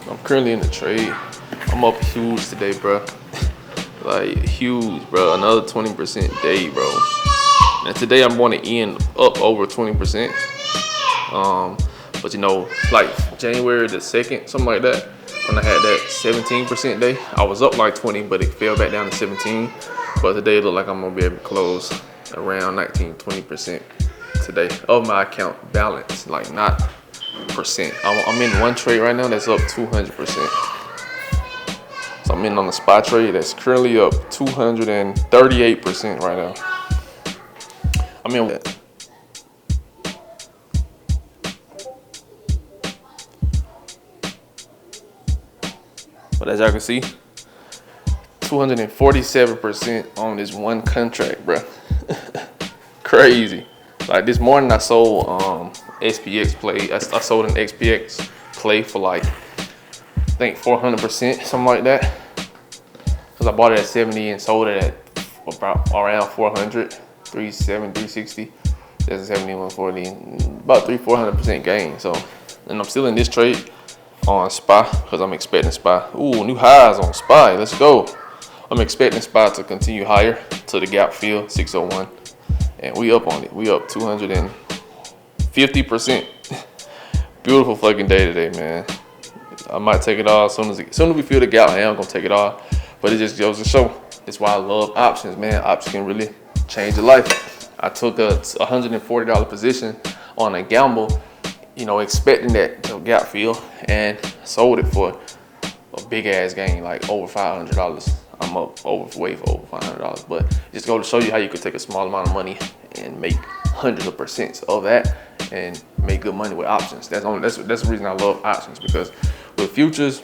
I'm currently in the trade. I'm up huge today, bro. Like huge, bro. Another 20% day, bro. And today I'm going to end up over 20%. But you know, like January the 2nd, something like that, when I had that 17% day, I was up like 20, but it fell back down to 17. But today it look like I'm gonna be able to close around 19-20% today of my account balance, like not percent. I'm in one trade right now that's up 200%. So I'm in on the spot trade that's currently up 238% right now. I'm in with that. But as y'all can see, 247% on this one contract, bro. Crazy. Like this morning I sold SPX play. I sold an XPX play for like, I think 400%, something like that. Cause I bought it at 70 and sold it at about around 400, 370, 360. That's 70, 140, about 400% gain. So, and I'm still in this trade on SPY because I'm expecting SPY. Ooh, new highs on SPY. Let's go. I'm expecting SPY to continue higher to the gap fill 601, and we up on it. We up 250%. Beautiful fucking day today, man. I might take it all as soon as we feel the gap. I am gonna take it all, but it just goes to show. That's why I love options, man. Options can really change your life. I took a $140 position on a gamble, you know, expecting that gap fill, and sold it for a big ass gain, like over $500. I'm up way for over $500, but just go to show you how you could take a small amount of money and make hundreds of percents of that and make good money with options. That's the reason I love options, because with futures,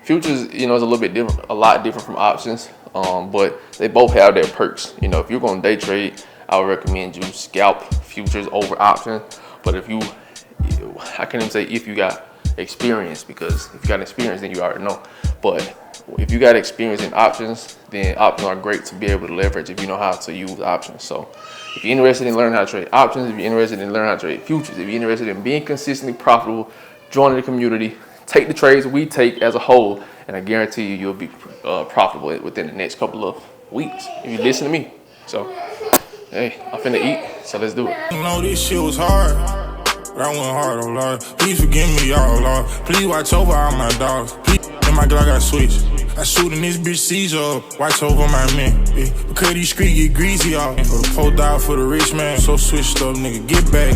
you know, is a little bit different, a lot different from options, but they both have their perks. You know, if you're going to day trade, I would recommend you scalp futures over options. But if I can't even say if you got experience, because if you got experience, then you already know. But if you got experience in options, then options are great to be able to leverage if you know how to use options. So if you're interested in learning how to trade options, if you're interested in learning how to trade futures, if you're interested in being consistently profitable, join the community, take the trades we take as a whole, and I guarantee you, you'll be profitable within the next couple of weeks if you listen to me. So, hey, I'm finna eat, so let's do it. I know this shit was hard, but I went hard, oh Lord. Please forgive me, y'all, Lord. Please watch over all my dogs. Please, in my Glock I switch. I shoot in this bitch Caesar up. Watch over my men. Yeah. Because these streets get greasy, y'all. For the $4 for the rich man. So switched up, nigga, get back.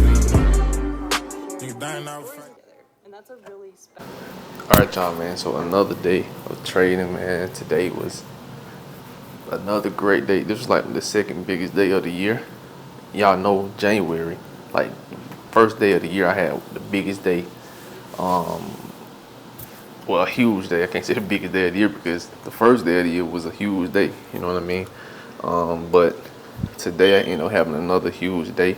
Nigga dying out. And that's a really special. All right, y'all, man. So another day of trading, man. Today was another great day. This was like the second biggest day of the year. Y'all know January, like first day of the year, I had the biggest day. Well, a huge day. I can't say the biggest day of the year because the first day of the year was a huge day. You know what I mean? But today I ended up having another huge day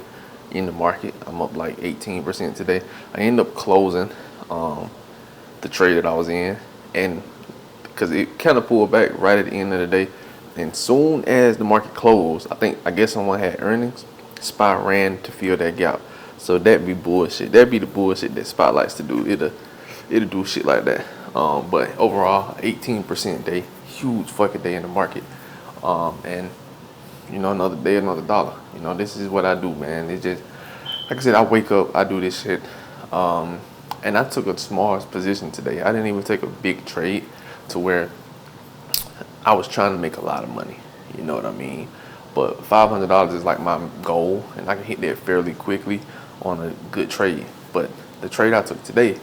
in the market. I'm up like 18% today. I ended up closing the trade that I was in, and because it kind of pulled back right at the end of the day. And soon as the market closed, I guess someone had earnings, SPY ran to fill that gap. So that'd be bullshit. That'd be the bullshit that SPY likes to do. It'll do shit like that. But overall, 18% day, huge fucking day in the market. And you know, another day, another dollar. You know, this is what I do, man. It's just, like I said, I wake up, I do this shit. And I took a small position today. I didn't even take a big trade to where I was trying to make a lot of money. You know what I mean? But $500 is like my goal, and I can hit that fairly quickly on a good trade. But the trade I took today,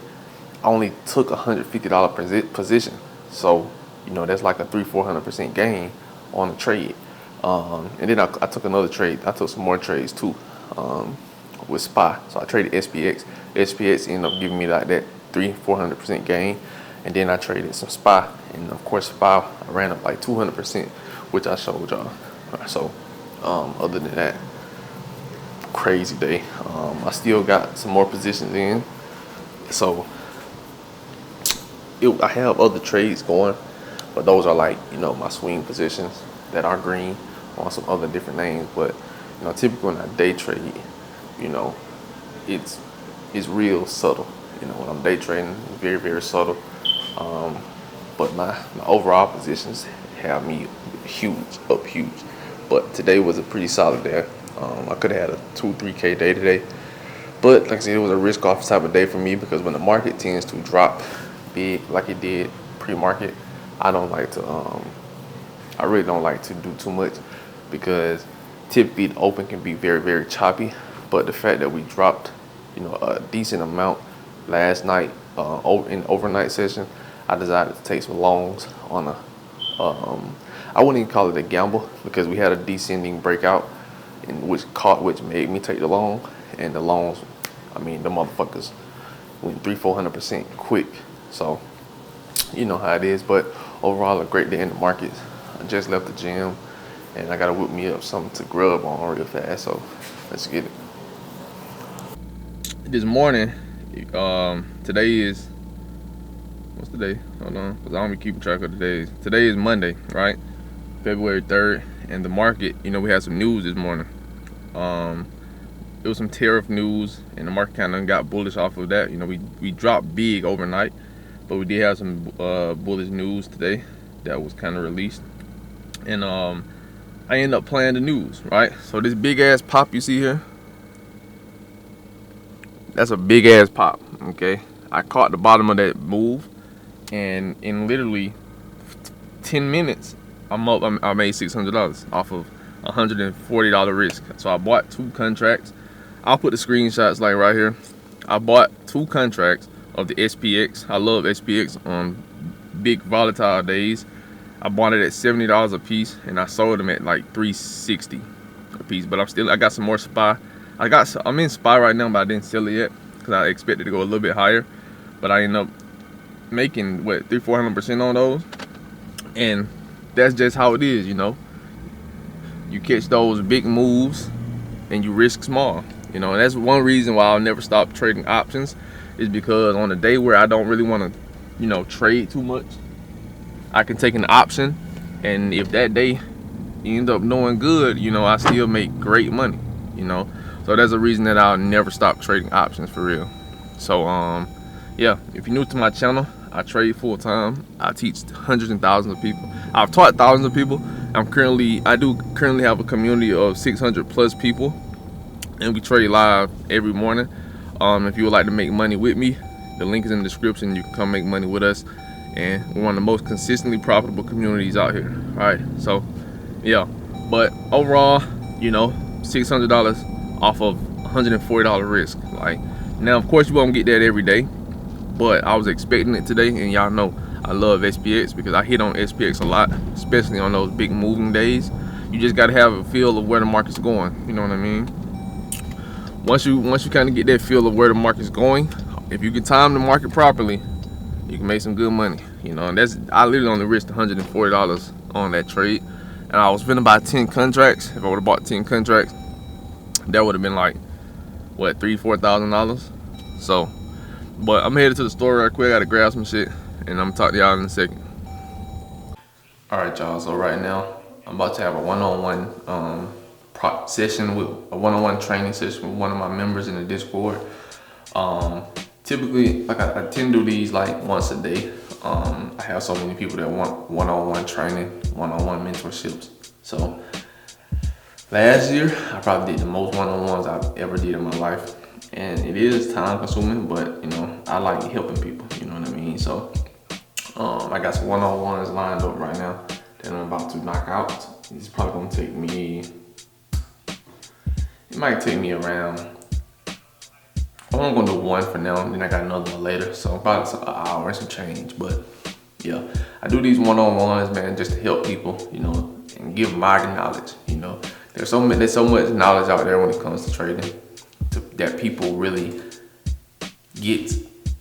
I only took $150 position. So, you know, that's like a 400% gain on the trade. And then I took another trade. I took some more trades too with SPY. So I traded SPX. SPX ended up giving me like that 400% gain. And then I traded some SPY. And of course, SPY, I ran up like 200%, which I showed y'all. So other than that, crazy day. I still got some more positions in. So I have other trades going, but those are like, you know, my swing positions that are green on some other different names. But, you know, typically when I day trade, you know, it's real subtle. You know, when I'm day trading, very, very subtle. But my overall positions have me huge. But today was a pretty solid day. I could have had a 2-3K day today. But like I said, it was a risk off type of day for me because when the market tends to drop big like it did pre-market, I don't like to I really don't like to do too much because typically the open can be very, very choppy. But the fact that we dropped, a decent amount last night in overnight session, I decided to take some longs on a I wouldn't even call it a gamble because we had a descending breakout in which made me take the long, and the longs, the motherfuckers went 300-400% quick. So you know how it is. But overall, a great day in the market. I just left the gym and I gotta whip me up something to grub on real fast. So let's get it. This morning, today is, what's the day? Hold on, because I don't be keeping track of the days. Today is Monday, right? February 3rd, and the market, we had some news this morning. It was some tariff news, and the market kind of got bullish off of that. We dropped big overnight, but we did have some bullish news today that was kind of released. And I ended up playing the news, right? So this big ass pop you see here, that's a big ass pop, okay? I caught the bottom of that move, and in literally 10 minutes, I made $600 off of $140 risk. So I bought 2 contracts. I'll put the screenshots like right here. I bought 2 contracts of the SPX. I love SPX on big volatile days. I bought it at $70 a piece, and I sold them at like $360 a piece. But I got some more SPY. I'm in SPY right now, but I didn't sell it yet because I expected to go a little bit higher. But I ended up making 300-400% on those, and that's just how it is. You catch those big moves and you risk small. And that's one reason why I'll never stop trading options, is because on a day where I don't really want to, trade too much, I can take an option, and if that day end up doing good, I still make great money. So that's a reason that I'll never stop trading options for real. So yeah, if you're new to my channel, I trade full time. I teach hundreds and thousands of people. I've taught thousands of people. I do currently have a community of 600 plus people, and we trade live every morning. If you would like to make money with me, the link is in the description. You can come make money with us, and we're one of the most consistently profitable communities out here. All right, so yeah, but overall, $600 off of $140 risk. Like, now of course you won't get that every day, but I was expecting it today, and y'all know I love SPX because I hit on SPX a lot, especially on those big moving days. You just gotta have a feel of where the market's going. You know what I mean? Once you kind of get that feel of where the market's going, if you can time the market properly, you can make some good money. And I literally only risked $140 on that trade, and I was finna buy 10 contracts. If I would have bought 10 contracts, that would have been like $3,000-4,000. So, but I'm headed to the store right quick. I gotta grab some shit, and I'm gonna talk to y'all in a second. All right, y'all. So right now, I'm about to have a one-on-one session with a one-on-one training session with one of my members in the Discord. Typically, like I tend to do these like once a day. I have so many people that want one-on-one training, one-on-one mentorships. So last year, I probably did the most one-on-ones I've ever did in my life. And it is time consuming, but I like helping people, you know what I mean? So I got some one-on-ones lined up right now that I'm about to knock out. It's probably gonna take me, it might take me around, I'm gonna do one for now, and then I got another one later. So about an hour and some change. But yeah, I do these one-on-ones, man, just to help people, and give my knowledge. There's so much knowledge out there when it comes to trading, that people really get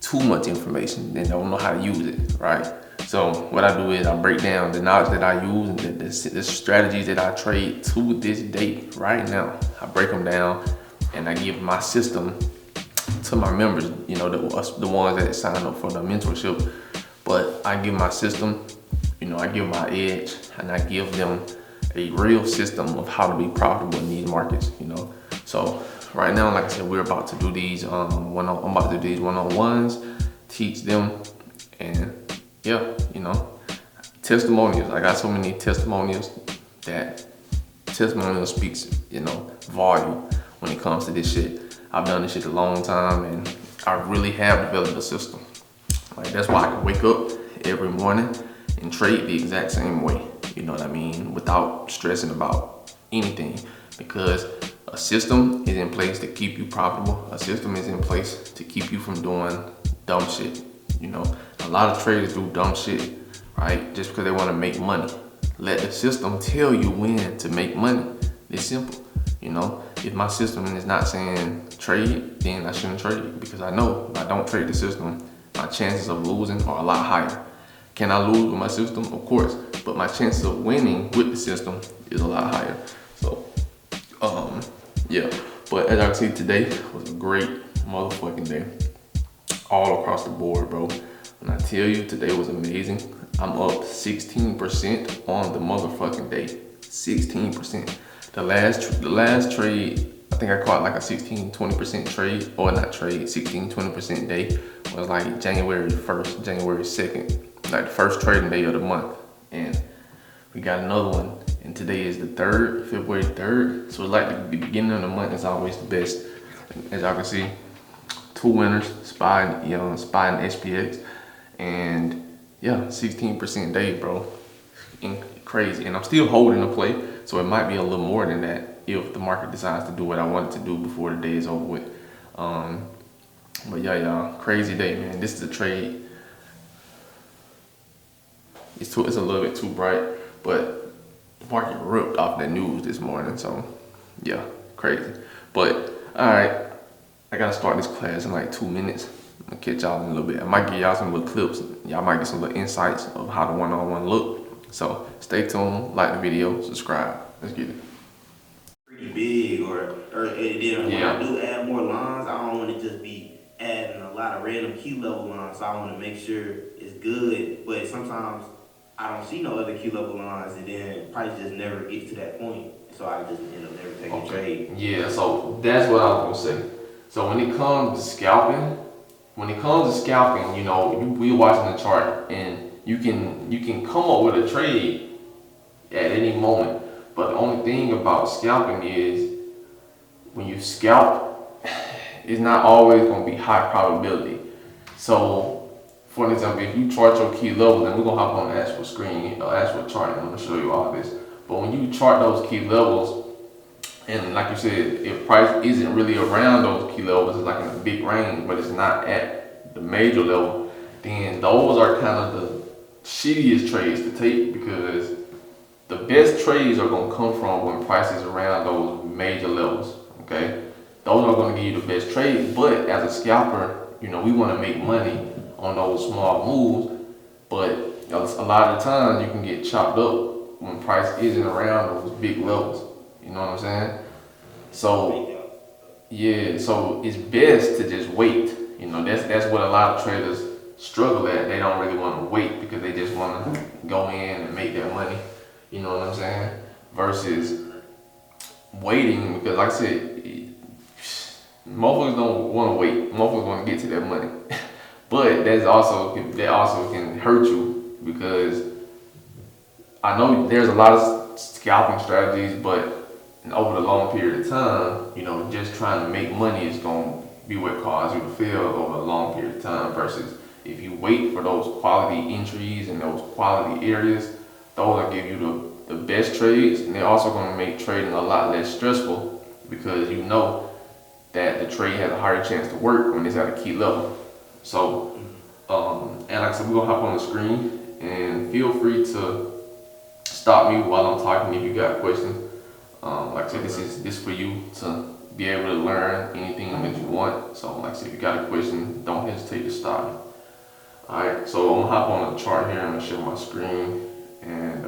too much information and don't know how to use it, right? So what I do is I break down the knowledge that I use and the strategies that I trade to this day, right now. I break them down and I give my system to my members, the ones that sign up for the mentorship. But I give my system, I give my edge, and I give them a real system of how to be profitable in these markets, So right now, like I said, we're about to do these I'm about to do these one-on-ones, teach them, and yeah, you know, testimonials. I got so many testimonials that testimonial speaks, you know, volume when it comes to this shit. I've done this shit a long time, and I really have developed a system. Like, that's why I can wake up every morning and trade the exact same way. You know what I mean? Without stressing about anything, because a system is in place to keep you profitable. A system is in place to keep you from doing dumb shit. You know, a lot of traders do dumb shit, right? Just because they want to make money. Let the system tell you when to make money. It's simple. You know, if my system is not saying trade, then I shouldn't trade, because I know if I don't trade the system, my chances of losing are a lot higher. Can I lose with my system? Of course, but my chances of winning with the system is a lot higher. So, yeah. But as I can see, today was a great motherfucking day, all across the board, bro. When I tell you today was amazing, I'm up 16% on the motherfucking day. 16%. The last trade, I think I caught like a 16-20% trade, or not trade, 16-20% day was like January 1st, January 2nd, like the first trading day of the month. And we got another one, and today is the 3rd, February 3rd. So it's like the beginning of the month is always the best. As y'all can see, 2 winners, SPY and SPX, and yeah, 16% day, bro. Crazy. And I'm still holding the play, so it might be a little more than that if the market decides to do what I want it to do before the day is over with. But yeah, y'all, crazy day, man. This is a trade. It's a little bit too bright, but the market ripped off that news this morning, so yeah, crazy. But all right, I gotta start this class in like 2 minutes. I'm gonna catch y'all in a little bit. I might give y'all some little clips. Y'all might get some little insights of how the one-on-one look. So stay tuned, like the video, subscribe. Let's get it. Pretty big, or then when Yeah. I do add more lines, I don't want to just be adding a lot of random key level lines. So I want to make sure it's good. But sometimes I don't see no other key level lines, and then price just never gets to that point. So I just end up never taking a trade. Yeah, so that's what I was gonna say. So when it comes to scalping, you know, we watching the chart, and you can come up with a trade at any moment. But the only thing about scalping is when you scalp, it's not always gonna be high probability. So for example, if you chart your key levels, and we're gonna hop on the actual screen, actual chart, and I'm gonna show you all this. But when you chart those key levels, and like you said, if price isn't really around those key levels, it's like in a big range, but it's not at the major level, then those are kind of the shittiest trades to take, because the best trades are gonna come from when price is around those major levels, okay? Those are gonna give you the best trades, but as a scalper, you know, we wanna make money on those small moves, but a lot of the times you can get chopped up when price isn't around those big levels. You know what I'm saying? So yeah, so it's best to just wait. You know, that's what a lot of traders struggle at. They don't really want to wait because they just want to go in and make their money. You know what I'm saying? Versus waiting, because like I said, motherfuckers don't want to wait. Motherfuckers want to get to their money. But that also can hurt you, because I know there's a lot of scalping strategies, but over the long period of time, you know, just trying to make money is going to be what causes you to fail over a long period of time, versus if you wait for those quality entries and those quality areas, those will give you the best trades, and they're also going to make trading a lot less stressful, because you know that the trade has a higher chance to work when it's at a key level. So, and like I said, we're going to hop on the screen, and feel free to stop me while I'm talking if you got questions. Like I said, this for you to be able to learn anything that you want. So like I said, if you got a question, don't hesitate to stop. Alright, so I'm gonna hop on the chart here. I'm gonna share my screen, and